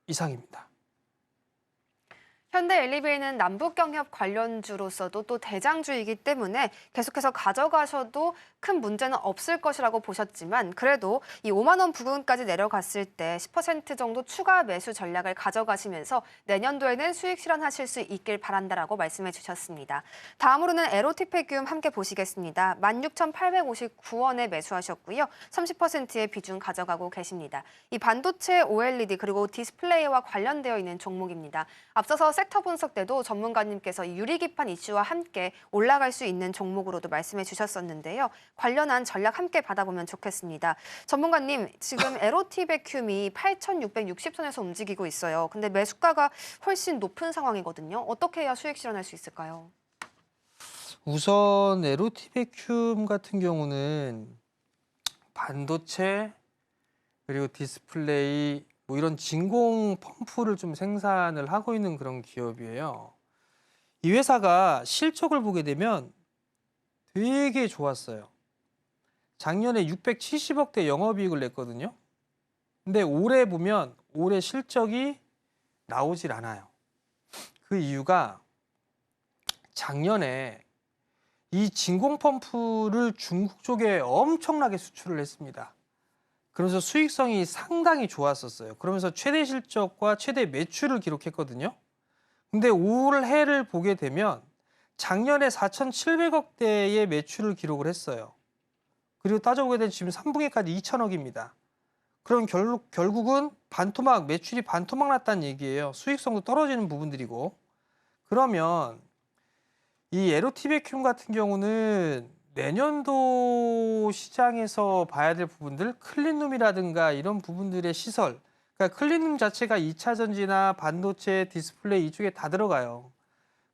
이상입니다. 현대엘리베이는 남북경협 관련주로서도 또 대장주이기 때문에 계속해서 가져가셔도 큰 문제는 없을 것이라고 보셨지만 그래도 이 5만 원 부근까지 내려갔을 때 10% 정도 추가 매수 전략을 가져가시면서 내년도에는 수익 실현하실 수 있길 바란다라고 말씀해 주셨습니다. 다음으로는 에로티페듐 함께 보시겠습니다. 16,859원에 매수하셨고요. 30%의 비중 가져가고 계십니다. 이 반도체, OLED 그리고 디스플레이와 관련되어 있는 종목입니다. 앞서서 섹터 분석 때도 전문가님께서 이 유리기판 이슈와 함께 올라갈 수 있는 종목으로도 말씀해 주셨었는데요. 관련한 전략 함께 받아보면 좋겠습니다. 전문가님, 지금 에로티베큐이 8,660선에서 움직이고 있어요. 근데 매수가가 훨씬 높은 상황이거든요. 어떻게 해야 수익 실현할 수 있을까요? 우선 에로티베큐 같은 경우는 반도체 그리고 디스플레이 뭐 이런 진공 펌프를 좀 생산을 하고 있는 그런 기업이에요. 이 회사가 실적을 보게 되면 되게 좋았어요. 작년에 670억대 영업이익을 냈거든요. 근데 올해 보면 올해 실적이 나오질 않아요. 그 이유가 작년에 이 진공 펌프를 중국 쪽에 엄청나게 수출을 했습니다. 그러면서 수익성이 상당히 좋았었어요. 그러면서 최대 실적과 최대 매출을 기록했거든요. 근데 올해를 보게 되면 작년에 4,700억대의 매출을 기록을 했어요. 그리고 따져보게 되면 지금 3분기까지 2,000억입니다. 그럼 결국은 매출이 반토막 났다는 얘기예요. 수익성도 떨어지는 부분들이고. 그러면 이 에로티베큐 같은 경우는 내년도 시장에서 봐야 될 부분들, 클린룸이라든가 이런 부분들의 시설, 그러니까 클린룸 자체가 2차 전지나 반도체, 디스플레이 이쪽에 다 들어가요.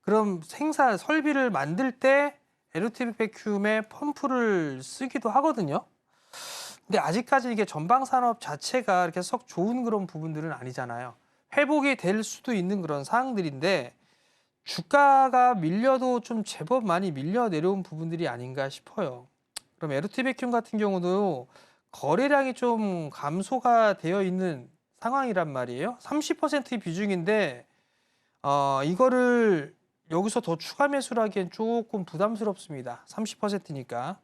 그럼 설비를 만들 때 에로티베큐의 펌프를 쓰기도 하거든요. 근데 아직까지 이게 전방 산업 자체가 이렇게 썩 좋은 그런 부분들은 아니잖아요. 회복이 될 수도 있는 그런 상황들인데 주가가 밀려도 좀 제법 많이 밀려 내려온 부분들이 아닌가 싶어요. 그럼 에로티베큐 같은 경우도 거래량이 좀 감소가 되어 있는 상황이란 말이에요. 30%의 비중인데 이거를 여기서 더 추가 매수를 하기엔 조금 부담스럽습니다. 30%니까.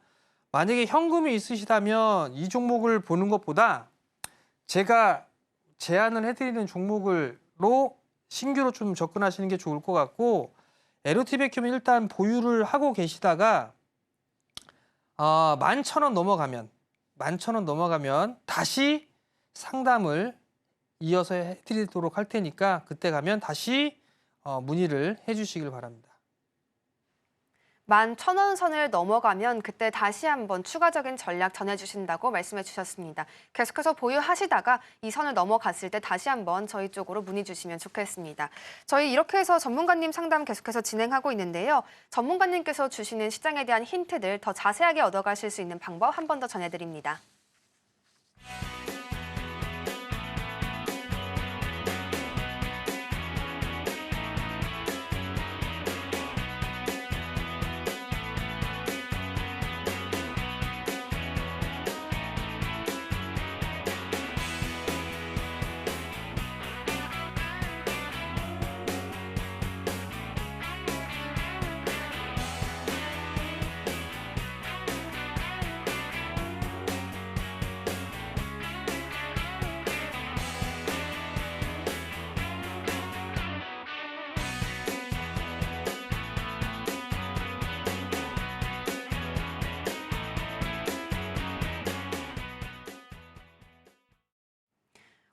만약에 현금이 있으시다면 이 종목을 보는 것보다 제가 제안을 해드리는 종목으로 신규로 좀 접근하시는 게 좋을 것 같고 에로티베큐는 일단 보유를 하고 계시다가 11,000원 넘어가면 다시 상담을 이어서 해드리도록 할 테니까 그때 가면 다시 문의를 해주시길 바랍니다. 11,000원 선을 넘어가면 그때 다시 한번 추가적인 전략 전해주신다고 말씀해 주셨습니다. 계속해서 보유하시다가 이 선을 넘어갔을 때 다시 한번 저희 쪽으로 문의 주시면 좋겠습니다. 저희 이렇게 해서 전문가님 상담 계속해서 진행하고 있는데요. 전문가님께서 주시는 시장에 대한 힌트들 더 자세하게 얻어가실 수 있는 방법 한 번 더 전해드립니다.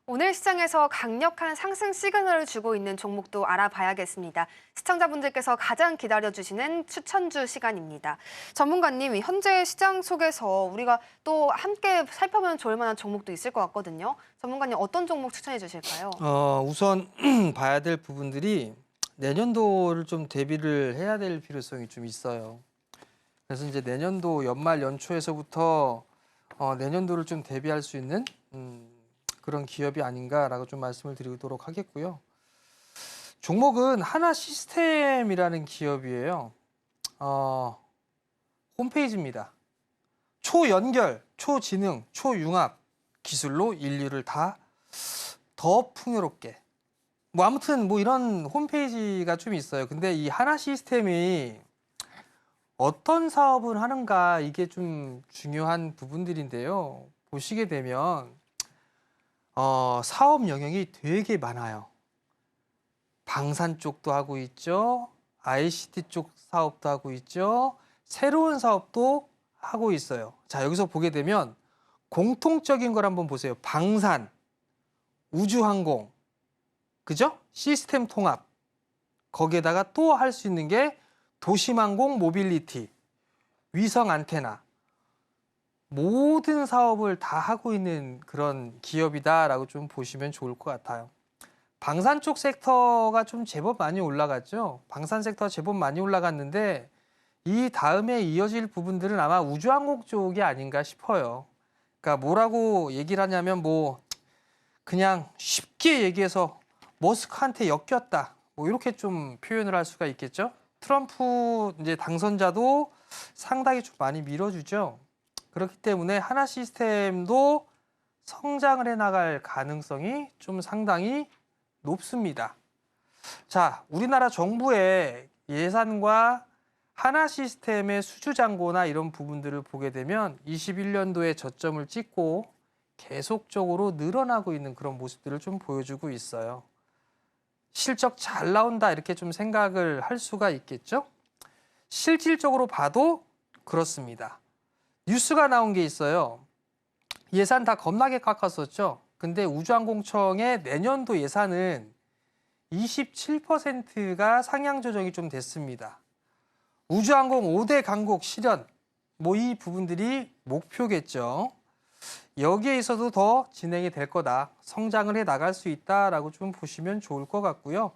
오늘 시장에서 강력한 상승 시그널을 주고 있는 종목도 알아봐야겠습니다. 시청자분들께서 가장 기다려주시는 추천주 시간입니다. 전문가님, 현재 시장 속에서 우리가 또 함께 살펴보면 좋을 만한 종목도 있을 것 같거든요. 전문가님, 어떤 종목 추천해 주실까요? 우선 봐야 될 부분들이 내년도를 좀 대비를 해야 될 필요성이 좀 있어요. 그래서 이제 내년도 연말 연초에서부터 내년도를 좀 대비할 수 있는 그런 기업이 아닌가라고 좀 말씀을 드리도록 하겠고요. 종목은 하나 시스템이라는 기업이에요. 홈페이지입니다. 초연결, 초지능, 초융합 기술로 인류를 더 풍요롭게. 아무튼 이런 홈페이지가 좀 있어요. 근데 이 하나 시스템이 어떤 사업을 하는가 이게 좀 중요한 부분들인데요. 보시게 되면 사업 영역이 되게 많아요. 방산 쪽도 하고 있죠. ICT 쪽 사업도 하고 있죠. 새로운 사업도 하고 있어요. 자, 여기서 보게 되면 공통적인 걸 한번 보세요. 방산, 우주항공, 그죠? 시스템 통합. 거기에다가 또 할 수 있는 게 도심항공 모빌리티, 위성 안테나. 모든 사업을 다 하고 있는 그런 기업이다라고 좀 보시면 좋을 것 같아요. 방산 쪽 섹터가 좀 제법 많이 올라갔죠. 방산 섹터가 제법 많이 올라갔는데 이 다음에 이어질 부분들은 아마 우주항공 쪽이 아닌가 싶어요. 그러니까 뭐라고 얘기를 하냐면 그냥 쉽게 얘기해서 머스크한테 엮였다. 이렇게 좀 표현을 할 수가 있겠죠. 트럼프 이제 당선자도 상당히 좀 많이 밀어주죠. 그렇기 때문에 하나 시스템도 성장을 해나갈 가능성이 좀 상당히 높습니다. 자, 우리나라 정부의 예산과 하나 시스템의 수주잔고나 이런 부분들을 보게 되면 21년도에 저점을 찍고 계속적으로 늘어나고 있는 그런 모습들을 좀 보여주고 있어요. 실적 잘 나온다 이렇게 좀 생각을 할 수가 있겠죠. 실질적으로 봐도 그렇습니다. 뉴스가 나온 게 있어요. 예산 다 겁나게 깎았었죠. 근데 우주항공청의 내년도 예산은 27%가 상향 조정이 좀 됐습니다. 우주항공 5대 강국 실현, 이 부분들이 목표겠죠. 여기에 있어도 더 진행이 될 거다. 성장을 해 나갈 수 있다라고 좀 보시면 좋을 것 같고요.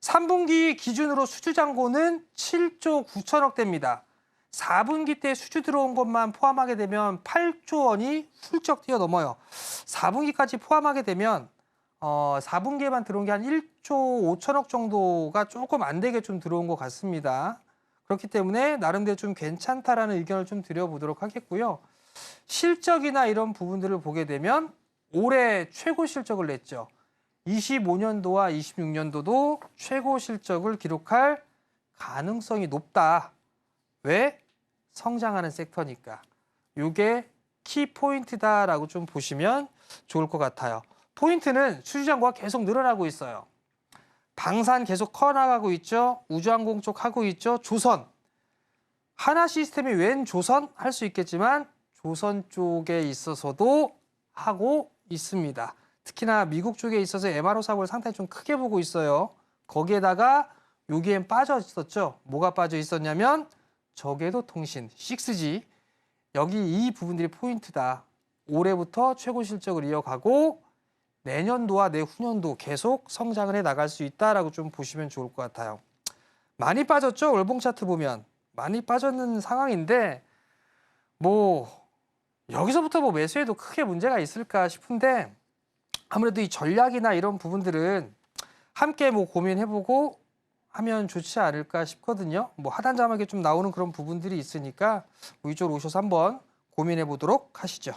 3분기 기준으로 수주잔고는 7조 9천억 대입니다. 4분기 때 수주 들어온 것만 포함하게 되면 8조 원이 훌쩍 뛰어넘어요. 4분기까지 포함하게 되면 4분기에만 들어온 게 한 1조 5천억 정도가 조금 안 되게 좀 들어온 것 같습니다. 그렇기 때문에 나름대로 좀 괜찮다라는 의견을 좀 드려보도록 하겠고요. 실적이나 이런 부분들을 보게 되면 올해 최고 실적을 냈죠. 25년도와 26년도도 최고 실적을 기록할 가능성이 높다. 왜? 성장하는 섹터니까. 이게 키포인트다라고 좀 보시면 좋을 것 같아요. 포인트는 수주잔고가 계속 늘어나고 있어요. 방산 계속 커나가고 있죠. 우주항공 쪽 하고 있죠. 조선. 하나 시스템이 웬 조선? 할 수 있겠지만 조선 쪽에 있어서도 하고 있습니다. 특히나 미국 쪽에 있어서 MRO 사업을 상당히 좀 크게 보고 있어요. 거기에다가 여기엔 빠져 있었죠. 뭐가 빠져 있었냐면 저궤도 통신, 6G. 여기 이 부분들이 포인트다. 올해부터 최고 실적을 이어가고 내년도와 내후년도 계속 성장을 해 나갈 수 있다라고 좀 보시면 좋을 것 같아요. 많이 빠졌죠? 월봉 차트 보면. 많이 빠졌는 상황인데 여기서부터 매수해도 크게 문제가 있을까 싶은데 아무래도 이 전략이나 이런 부분들은 함께 고민해보고 하면 좋지 않을까 싶거든요. 하단자막에 좀 나오는 그런 부분들이 있으니까 이쪽으로 오셔서 한번 고민해보도록 하시죠.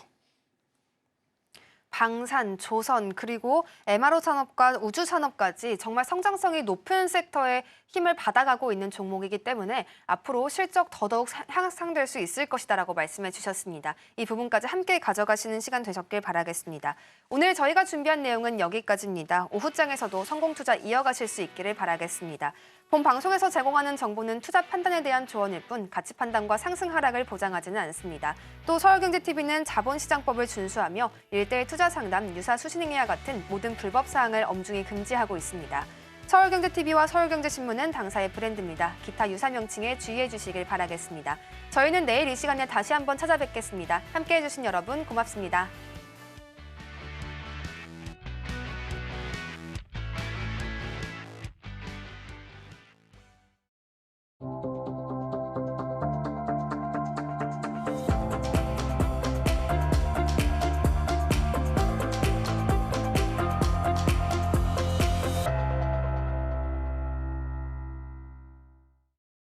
방산, 조선, 그리고 MRO 산업과 우주 산업까지 정말 성장성이 높은 섹터에 힘을 받아가고 있는 종목이기 때문에 앞으로 실적 더더욱 향상될 수 있을 것이다라고 말씀해 주셨습니다. 이 부분까지 함께 가져가시는 시간 되셨길 바라겠습니다. 오늘 저희가 준비한 내용은 여기까지입니다. 오후장에서도 성공 투자 이어가실 수 있기를 바라겠습니다. 본 방송에서 제공하는 정보는 투자 판단에 대한 조언일 뿐 가치 판단과 상승 하락을 보장하지는 않습니다. 또 서울경제TV는 자본시장법을 준수하며 1:1 투자 상담, 유사 수신행위와 같은 모든 불법 사항을 엄중히 금지하고 있습니다. 서울경제TV와 서울경제신문은 당사의 브랜드입니다. 기타 유사 명칭에 주의해 주시길 바라겠습니다. 저희는 내일 이 시간에 다시 한번 찾아뵙겠습니다. 함께해 주신 여러분 고맙습니다.